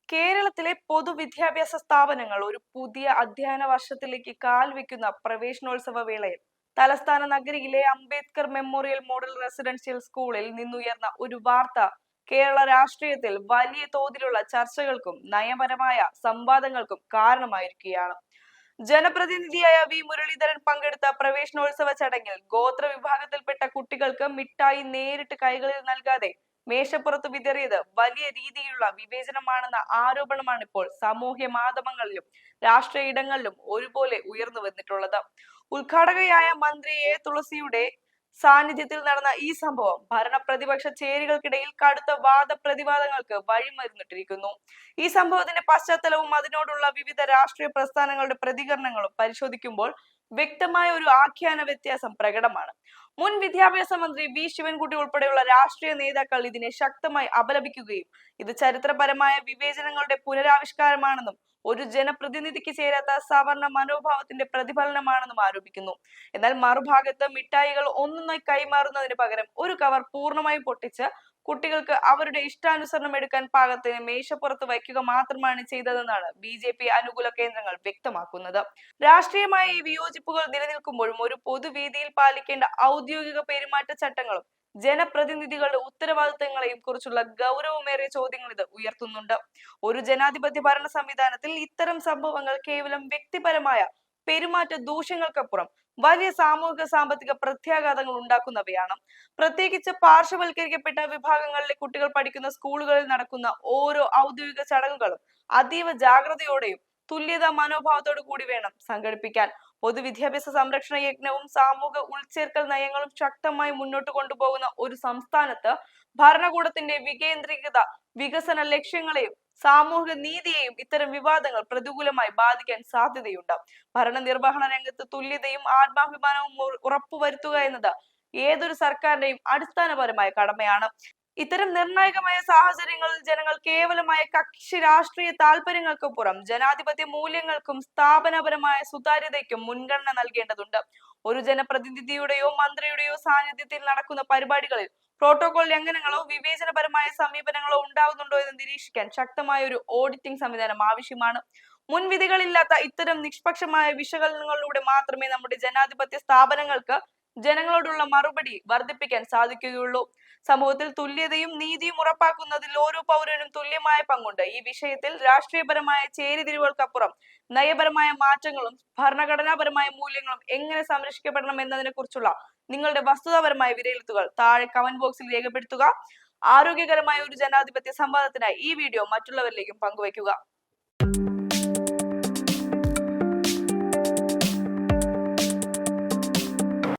കേരളത്തിലെ പൊതുവിദ്യാഭ്യാസ സ്ഥാപനങ്ങൾ ഒരു പുതിയ അധ്യയന വർഷത്തിലേക്ക് കാൽവെക്കുന്ന പ്രവേശനോത്സവ വേളയിൽ തലസ്ഥാന നഗരിയിലെ അംബേദ്കർ മെമ്മോറിയൽ മോഡൽ റെസിഡൻഷ്യൽ സ്കൂളിൽ നിന്നുയർന്ന ഒരു വാർത്ത കേരള രാഷ്ട്രീയത്തിൽ വലിയ തോതിലുള്ള ചർച്ചകൾക്കും നയപരമായ സംവാദങ്ങൾക്കും കാരണമായിരിക്കുകയാണ്. ജനപ്രതിനിധിയായ വി മുരളീധരൻ പങ്കെടുത്ത പ്രവേശനോത്സവ ചടങ്ങിൽ ഗോത്ര വിഭാഗത്തിൽപ്പെട്ട കുട്ടികൾക്ക് മിഠായി നേരിട്ട് കൈകളിൽ നൽകാതെ മേശപ്പുറത്ത് വിതറിയത് വലിയ രീതിയിലുള്ള വിവേചനമാണെന്ന ആരോപണമാണ് ഇപ്പോൾ സാമൂഹ്യ മാധ്യമങ്ങളിലും രാഷ്ട്രീയ ഇടങ്ങളിലും ഒരുപോലെ ഉയർന്നു വന്നിട്ടുള്ളത്. ഉദ്ഘാടകയായ മന്ത്രി എ തുളസിയുടെ സാന്നിധ്യത്തിൽ നടന്ന ഈ സംഭവം ഭരണ പ്രതിപക്ഷ ചേരികൾക്കിടയിൽ കടുത്ത വാദപ്രതിവാദങ്ങൾക്ക് വഴിമരുന്നിട്ടിരിക്കുന്നു. ഈ സംഭവത്തിന്റെ പശ്ചാത്തലവും അതിനോടുള്ള വിവിധ രാഷ്ട്രീയ പ്രസ്ഥാനങ്ങളുടെ പ്രതികരണങ്ങളും പരിശോധിക്കുമ്പോൾ വ്യക്തമായ ഒരു ആഖ്യാന വ്യത്യാസം പ്രകടമാണ്. മുൻ വിദ്യാഭ്യാസ മന്ത്രി വി ശിവൻകുട്ടി ഉൾപ്പെടെയുള്ള രാഷ്ട്രീയ നേതാക്കൾ ഇതിനെ ശക്തമായി അപലപിക്കുകയും ഇത് ചരിത്രപരമായ വിവേചനങ്ങളുടെ പുനരാവിഷ്കാരമാണെന്നും ഒരു ജനപ്രതിനിധിക്ക് ചേരാത്ത സവർണ മനോഭാവത്തിന്റെ പ്രതിഫലനമാണെന്നും ആരോപിക്കുന്നു. എന്നാൽ മറുഭാഗത്ത് മിഠായികൾ ഒന്നൊന്നായി കൈമാറുന്നതിന് പകരം ഒരു കവർ പൂർണ്ണമായും പൊട്ടിച്ച് കുട്ടികൾക്ക് അവരുടെ ഇഷ്ടാനുസരണം എടുക്കാൻ പാകത്തിന് മേശപ്പുറത്ത് വയ്ക്കുക മാത്രമാണ് ചെയ്തതെന്നാണ് BJP അനുകൂല കേന്ദ്രങ്ങൾ വ്യക്തമാക്കുന്നത്. രാഷ്ട്രീയമായ ഈ വിയോജിപ്പുകൾ നിലനിൽക്കുമ്പോഴും ഒരു പൊതുവേദിയിൽ പാലിക്കേണ്ട ഔദ്യോഗിക പെരുമാറ്റച്ചട്ടങ്ങളും ജനപ്രതിനിധികളുടെ ഉത്തരവാദിത്തങ്ങളെയും കുറിച്ചുള്ള ഗൗരവമേറിയ ചോദ്യങ്ങൾ ഇത് ഉയർത്തുന്നുണ്ട്. ഒരു ജനാധിപത്യ ഭരണ സംവിധാനത്തിൽ ഇത്തരം സംഭവങ്ങൾ കേവലം വ്യക്തിപരമായ പെരുമാറ്റ ദൂഷ്യങ്ങൾക്കപ്പുറം വലിയ സാമൂഹിക സാമ്പത്തിക പ്രത്യാഘാതങ്ങൾ ഉണ്ടാക്കുന്നവയാണ്. പ്രത്യേകിച്ച് പാർശ്വവൽക്കരിക്കപ്പെട്ട വിഭാഗങ്ങളിലെ കുട്ടികൾ പഠിക്കുന്ന സ്കൂളുകളിൽ നടക്കുന്ന ഓരോ ഔദ്യോഗിക ചടങ്ങുകളും അതീവ ജാഗ്രതയോടെയും തുല്യതാ മനോഭാവത്തോടു കൂടി വേണം സംഘടിപ്പിക്കാൻ. പൊതുവിദ്യാഭ്യാസ സംരക്ഷണ യജ്ഞവും സാമൂഹിക ഉൾച്ചേർക്കൽ നയങ്ങളും ശക്തമായി മുന്നോട്ട് കൊണ്ടുപോകുന്ന ഒരു സംസ്ഥാനത്ത് ഭരണകൂടത്തിന്റെ വികേന്ദ്രീകൃത വികസന ലക്ഷ്യങ്ങളെയും സാമൂഹിക നീതിയെയും ഇത്തരം വിവാദങ്ങൾ പ്രതികൂലമായി ബാധിക്കാൻ സാധ്യതയുണ്ട്. ഭരണനിർവഹണ രംഗത്ത് തുല്യതയും ആത്മാഭിമാനവും ഉറപ്പുവരുത്തുക എന്നത് ഏതൊരു സർക്കാരിന്റെയും അടിസ്ഥാനപരമായ കടമയാണ്. ഇത്തരം നിർണായകമായ സാഹചര്യങ്ങളിൽ ജനങ്ങൾ കേവലമായ കക്ഷി രാഷ്ട്രീയ താല്പര്യങ്ങൾക്കപ്പുറം ജനാധിപത്യ മൂല്യങ്ങൾക്കും സ്ഥാപനപരമായ സുതാര്യതയ്ക്കും മുൻഗണന നൽകേണ്ടതുണ്ട്. ഒരു ജനപ്രതിനിധിയുടെയോ മന്ത്രിയുടെയോ സാന്നിധ്യത്തിൽ നടക്കുന്ന പരിപാടികളിൽ പ്രോട്ടോകോൾ ലംഘനങ്ങളോ വിവേചനപരമായ സമീപനങ്ങളോ ഉണ്ടാകുന്നുണ്ടോ എന്ന് നിരീക്ഷിക്കാൻ ശക്തമായ ഒരു ഓഡിറ്റിംഗ് സംവിധാനം ആവശ്യമാണ്. മുൻവിധികളില്ലാത്ത ഇത്തരം നിഷ്പക്ഷമായ വിശകലനങ്ങളിലൂടെ മാത്രമേ നമ്മുടെ ജനാധിപത്യ സ്ഥാപനങ്ങൾക്ക് ജനങ്ങളോടുള്ള മറുപടി വർദ്ധിപ്പിക്കാൻ സാധിക്കുകയുള്ളൂ. സമൂഹത്തിൽ തുല്യതയും നീതിയും ഉറപ്പാക്കുന്നതിൽ ഓരോ പൗരനും തുല്യമായ പങ്കുണ്ട്. ഈ വിഷയത്തിൽ രാഷ്ട്രീയപരമായ ചേരിതിരിവുകൾക്കപ്പുറം നയപരമായ മാറ്റങ്ങളും ഭരണഘടനാപരമായ മൂല്യങ്ങളും എങ്ങനെ സംരക്ഷിക്കപ്പെടണം എന്നതിനെ കുറിച്ചുള്ള നിങ്ങളുടെ വസ്തുതാപരമായ വിലയിരുത്തുകൾ താഴെ കമന്റ് ബോക്സിൽ രേഖപ്പെടുത്തുക. ആരോഗ്യകരമായ ഒരു ജനാധിപത്യ സംവാദത്തിനായി ഈ വീഡിയോ മറ്റുള്ളവരിലേക്കും പങ്കുവയ്ക്കുക.